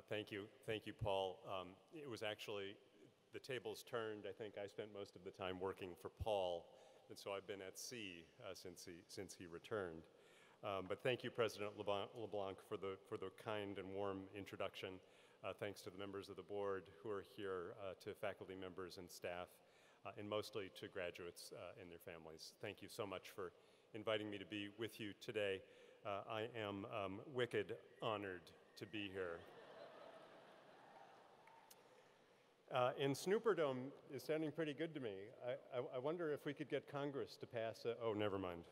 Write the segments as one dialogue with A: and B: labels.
A: Thank you, Paul. It was actually, the tables turned. I think I spent most of the time working for Paul, and so I've been at sea since he returned. But thank you, President LeBlanc, for the kind and warm introduction. Thanks to the members of the board who are here, to faculty members and staff, and mostly to graduates and their families. Thank you so much for inviting me to be with you today. I am wicked honored to be here. And Snooperdome is sounding pretty good to me. I wonder if we could get Congress to pass oh, never mind.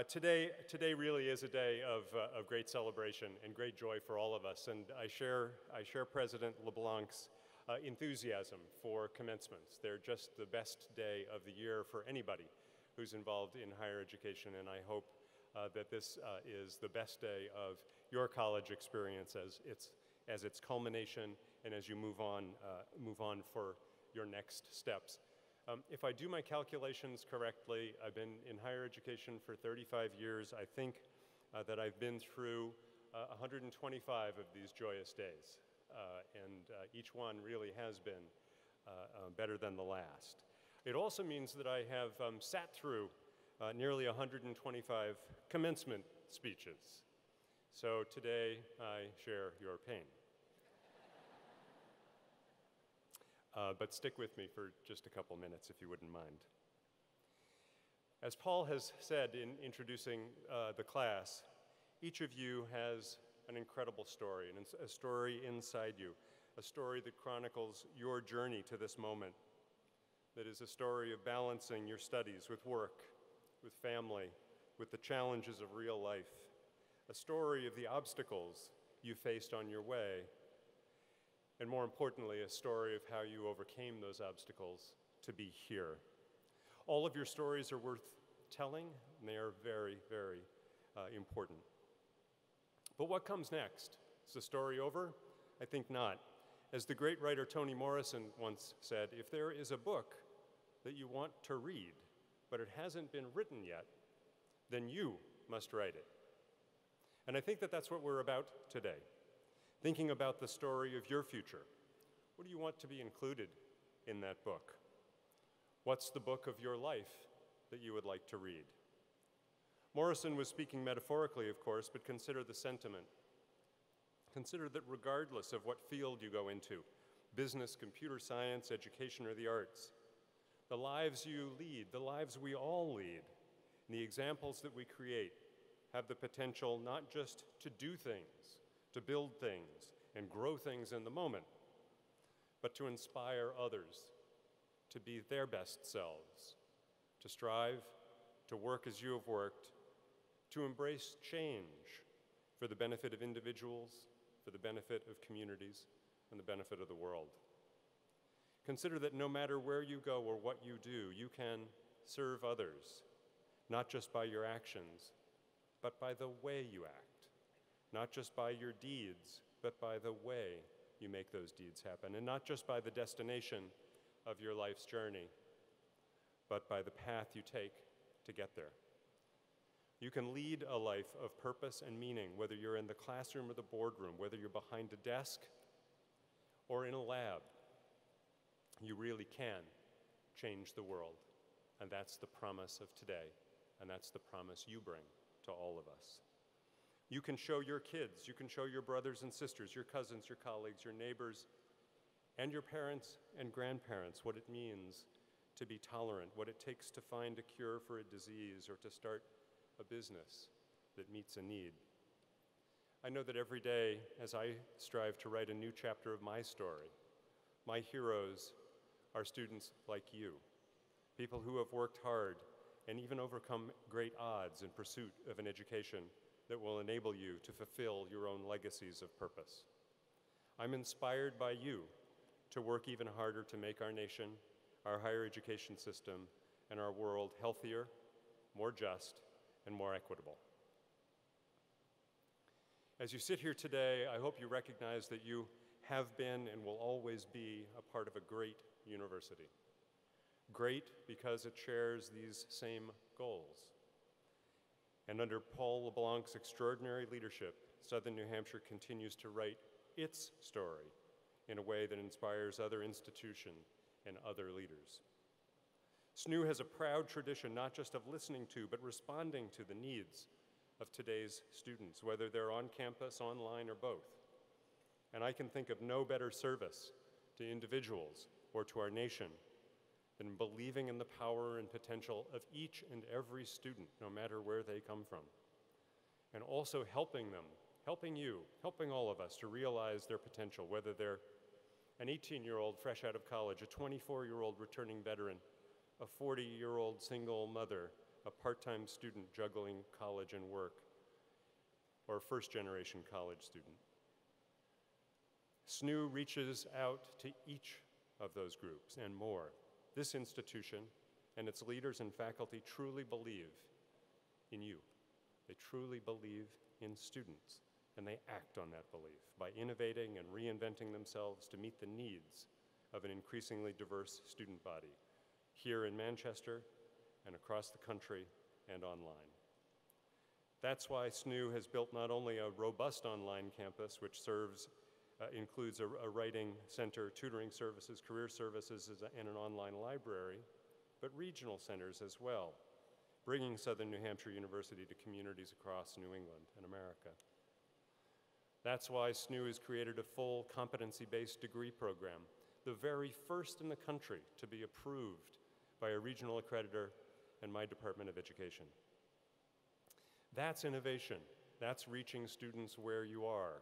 A: Today really is a day of great celebration and great joy for all of us, and I share President LeBlanc's enthusiasm for commencements. They're just the best day of the year for anybody who's involved in higher education, and I hope that this is the best day of your college experience as its culmination and as you move on for your next steps. If I do my calculations correctly, I've been in higher education for 35 years. I think that I've been through 125 of these joyous days, and each one really has been better than the last. It also means that I have sat through nearly 125 commencement speeches. So today I share your pain. But stick with me for just a couple minutes if you wouldn't mind. As Paul has said in introducing the class, each of you has an incredible story, and a story inside you, a story that chronicles your journey to this moment, that is a story of balancing your studies with work, with family, with the challenges of real life, a story of the obstacles you faced on your way, and more importantly, a story of how you overcame those obstacles to be here. All of your stories are worth telling, and they are very, very important. But what comes next? Is the story over? I think not. As the great writer Toni Morrison once said, if there is a book that you want to read, but it hasn't been written yet, then you must write it. And I think that that's what we're about today. Thinking about the story of your future. What do you want to be included in that book? What's the book of your life that you would like to read? Morrison was speaking metaphorically, of course, but consider the sentiment. Consider that regardless of what field you go into, business, computer science, education, or the arts, the lives you lead, the lives we all lead, and the examples that we create have the potential not just to do things, to build things and grow things in the moment, but to inspire others to be their best selves, to strive, to work as you have worked, to embrace change for the benefit of individuals, for the benefit of communities, and the benefit of the world. Consider that no matter where you go or what you do, you can serve others, not just by your actions, but by the way you act. Not just by your deeds, but by the way you make those deeds happen. And not just by the destination of your life's journey, but by the path you take to get there. You can lead a life of purpose and meaning, whether you're in the classroom or the boardroom, whether you're behind a desk or in a lab. You really can change the world. And that's the promise of today, and that's the promise you bring to all of us. You can show your kids, you can show your brothers and sisters, your cousins, your colleagues, your neighbors, and your parents and grandparents what it means to be tolerant, what it takes to find a cure for a disease or to start a business that meets a need. I know that every day as I strive to write a new chapter of my story, my heroes are students like you, people who have worked hard and even overcome great odds in pursuit of an education that will enable you to fulfill your own legacies of purpose. I'm inspired by you to work even harder to make our nation, our higher education system, and our world healthier, more just, and more equitable. As you sit here today, I hope you recognize that you have been and will always be a part of a great university. Great because it shares these same goals. And under Paul LeBlanc's extraordinary leadership, Southern New Hampshire continues to write its story in a way that inspires other institutions and other leaders. SNHU has a proud tradition not just of listening to, but responding to the needs of today's students, whether they're on campus, online, or both. And I can think of no better service to individuals or to our nation than believing in the power and potential of each and every student, no matter where they come from. And also helping them, helping you, helping all of us to realize their potential, whether they're an 18-year-old fresh out of college, a 24-year-old returning veteran, a 40-year-old single mother, a part-time student juggling college and work, or a first-generation college student. SNHU reaches out to each of those groups and more. This institution and its leaders and faculty truly believe in you. They truly believe in students, and they act on that belief by innovating and reinventing themselves to meet the needs of an increasingly diverse student body here in Manchester and across the country and online. That's why SNHU has built not only a robust online campus, which includes a writing center, tutoring services, career services, and an online library, but regional centers as well, bringing Southern New Hampshire University to communities across New England and America. That's why SNHU has created a full competency-based degree program, the very first in the country to be approved by a regional accreditor and my Department of Education. That's innovation. That's reaching students where you are.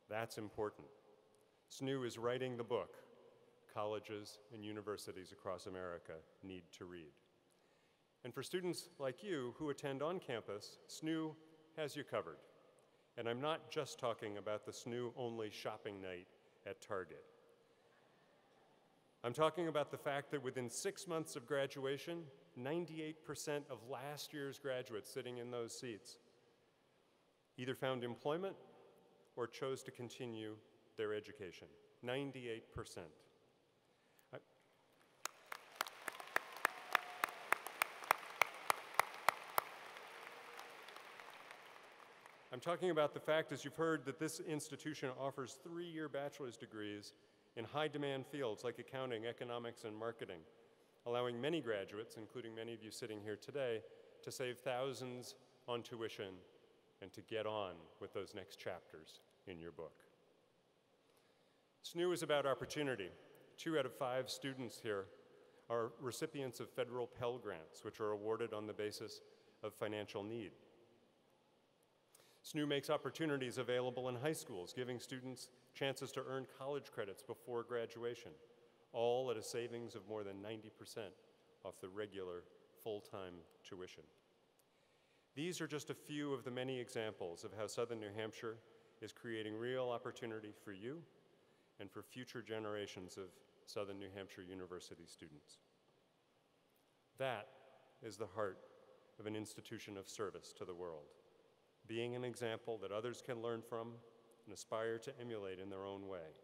A: That's important. SNHU is writing the book colleges and universities across America need to read. And for students like you who attend on campus, SNHU has you covered. And I'm not just talking about the SNHU-only shopping night at Target. I'm talking about the fact that within 6 months of graduation, 98% of last year's graduates sitting in those seats either found employment or chose to continue their education. 98%. I'm talking about the fact, as you've heard, that this institution offers 3-year bachelor's degrees in high-demand fields like accounting, economics, and marketing, allowing many graduates, including many of you sitting here today, to save thousands on tuition and to get on with those next chapters in your book. SNHU is about opportunity. 2 out of 5 students here are recipients of federal Pell Grants, which are awarded on the basis of financial need. SNHU makes opportunities available in high schools, giving students chances to earn college credits before graduation, all at a savings of more than 90% off the regular full-time tuition. These are just a few of the many examples of how Southern New Hampshire is creating real opportunity for you and for future generations of Southern New Hampshire University students. That is the heart of an institution of service to the world, being an example that others can learn from and aspire to emulate in their own way.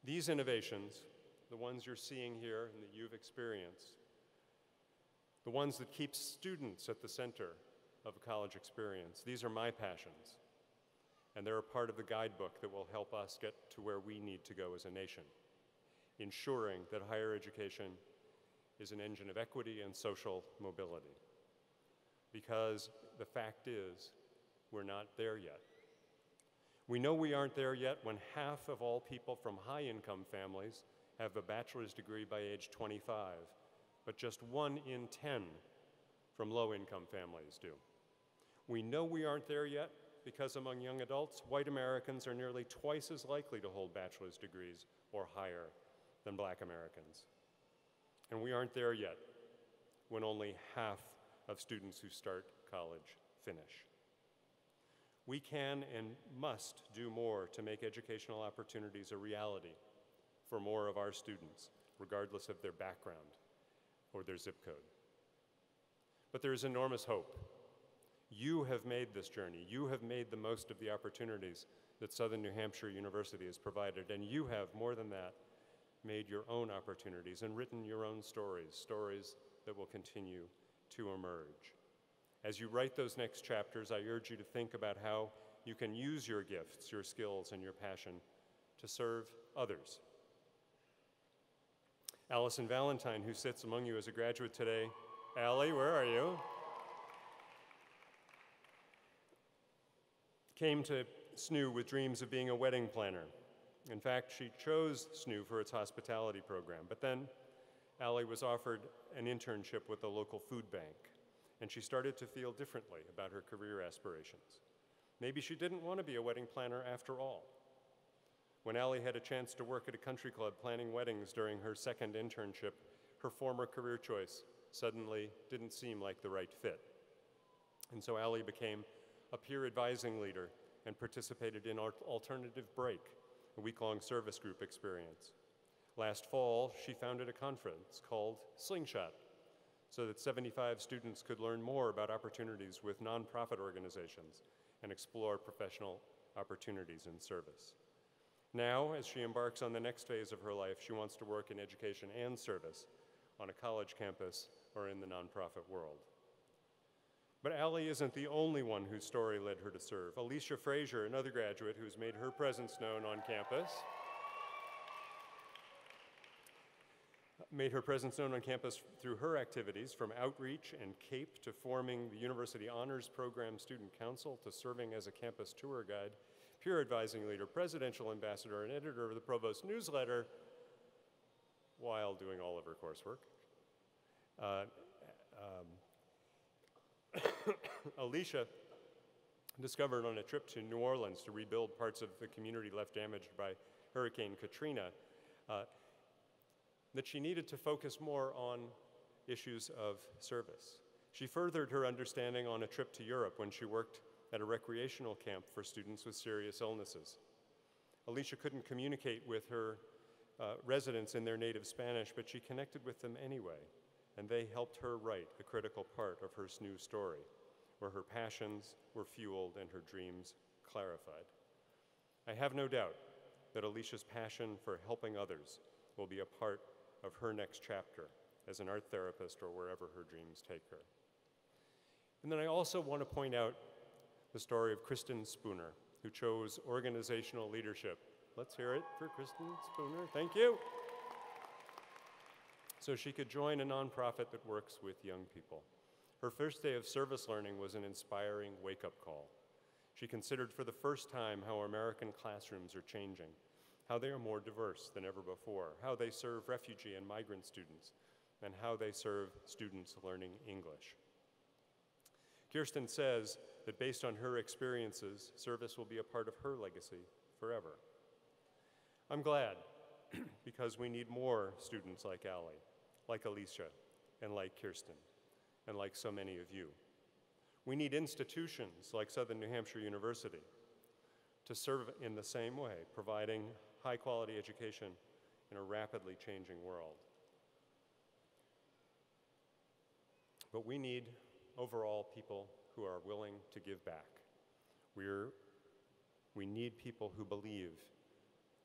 A: These innovations, the ones you're seeing here and that you've experienced, the ones that keep students at the center of a college experience, these are my passions, and they're a part of the guidebook that will help us get to where we need to go as a nation, ensuring that higher education is an engine of equity and social mobility. Because the fact is, we're not there yet. We know we aren't there yet when half of all people from high-income families have a bachelor's degree by age 25, but just 1 in 10 from low-income families do. We know we aren't there yet because among young adults, white Americans are nearly twice as likely to hold bachelor's degrees or higher than black Americans. And we aren't there yet when only half of students who start college finish. We can and must do more to make educational opportunities a reality for more of our students, regardless of their background or their zip code. But there is enormous hope. You have made this journey. You have made the most of the opportunities that Southern New Hampshire University has provided, and you have, more than that, made your own opportunities and written your own stories, stories that will continue to emerge. As you write those next chapters, I urge you to think about how you can use your gifts, your skills, and your passion to serve others. Allison Valentine, who sits among you as a graduate today. Allie, where are you? Came to SNHU with dreams of being a wedding planner. In fact, she chose SNHU for its hospitality program, but then Allie was offered an internship with the local food bank, and she started to feel differently about her career aspirations. Maybe she didn't want to be a wedding planner after all. When Allie had a chance to work at a country club planning weddings during her second internship, her former career choice suddenly didn't seem like the right fit. And so Allie became a peer advising leader and participated in Alternative Break, a week-long service group experience. Last fall, she founded a conference called Slingshot, so that 75 students could learn more about opportunities with nonprofit organizations and explore professional opportunities in service. Now, as she embarks on the next phase of her life, she wants to work in education and service on a college campus or in the nonprofit world. But Allie isn't the only one whose story led her to serve. Alicia Frazier, another graduate who's made her presence known on campus, through her activities, from outreach and CAPE to forming the University Honors Program Student Council to serving as a campus tour guide, peer advising leader, presidential ambassador, and editor of the Provost newsletter while doing all of her coursework. Alicia discovered on a trip to New Orleans to rebuild parts of the community left damaged by Hurricane Katrina that she needed to focus more on issues of service. She furthered her understanding on a trip to Europe when she worked at a recreational camp for students with serious illnesses. Alicia couldn't communicate with her residents in their native Spanish, but she connected with them anyway, and they helped her write a critical part of her SNHU story, where her passions were fueled and her dreams clarified. I have no doubt that Alicia's passion for helping others will be a part of her next chapter as an art therapist or wherever her dreams take her. And then I also want to point out the story of Kristen Spooner, who chose organizational leadership. Let's hear it for Kristen Spooner. Thank you. So she could join a nonprofit that works with young people. Her first day of service learning was an inspiring wake-up call. She considered for the first time how American classrooms are changing, how they are more diverse than ever before, how they serve refugee and migrant students, and how they serve students learning English. Kirsten says that based on her experiences, service will be a part of her legacy forever. I'm glad, because we need more students like Allie, like Alicia, and like Kirsten, and like so many of you. We need institutions like Southern New Hampshire University to serve in the same way, providing high-quality education in a rapidly changing world. But we need, overall, people who are willing to give back. We need people who believe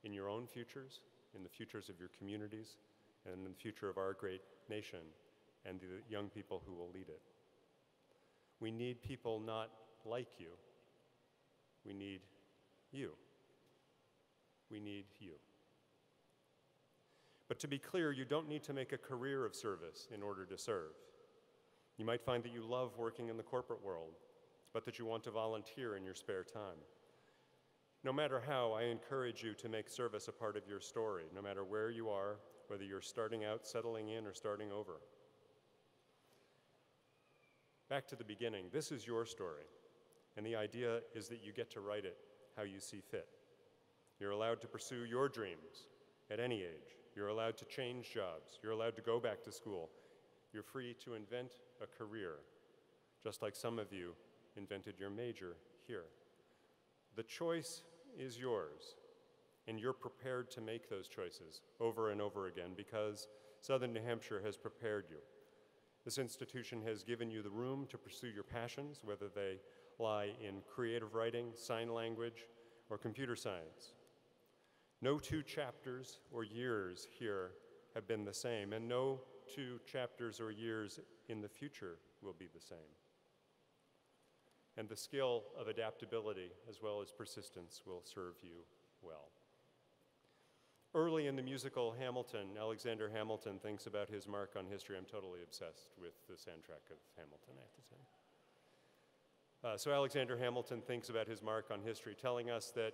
A: in your own futures, in the futures of your communities, and in the future of our great nation, and the young people who will lead it. We need people not like you. We need you. We need you. But to be clear, you don't need to make a career of service in order to serve. You might find that you love working in the corporate world, but that you want to volunteer in your spare time. No matter how, I encourage you to make service a part of your story, no matter where you are, whether you're starting out, settling in, or starting over. Back to the beginning, this is your story, and the idea is that you get to write it how you see fit. You're allowed to pursue your dreams at any age. You're allowed to change jobs. You're allowed to go back to school. You're free to invent a career, just like some of you invented your major here. The choice is yours, and you're prepared to make those choices over and over again because Southern New Hampshire has prepared you. This institution has given you the room to pursue your passions, whether they lie in creative writing, sign language, or computer science. No 2 chapters or years here have been the same, and no 2 chapters or years in the future will be the same. and the skill of adaptability as well as persistence will serve you well. Early in the musical Hamilton, Alexander Hamilton thinks about his mark on history. I'm totally obsessed with the soundtrack of Hamilton, I have to say. So Alexander Hamilton thinks about his mark on history, telling us that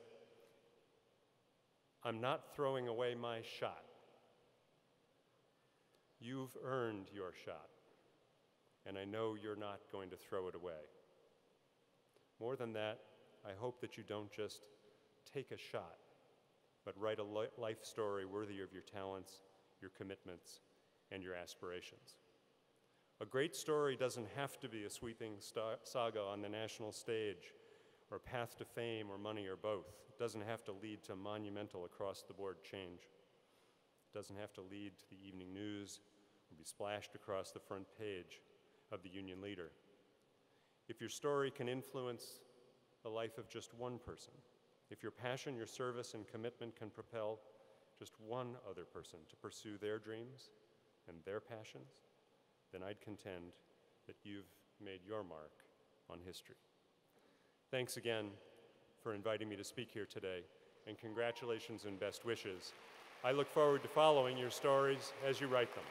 A: I'm not throwing away my shot. You've earned your shot, and I know you're not going to throw it away. More than that, I hope that you don't just take a shot, but write a life story worthy of your talents, your commitments, and your aspirations. A great story doesn't have to be a sweeping saga on the national stage, or path to fame or money or both. It doesn't have to lead to monumental across-the-board change. It doesn't have to lead to the evening news or be splashed across the front page of the Union Leader. If your story can influence the life of just one person, if your passion, your service, and commitment can propel just one other person to pursue their dreams and their passions, then I'd contend that you've made your mark on history. Thanks again for inviting me to speak here today, and congratulations and best wishes. I look forward to following your stories as you write them.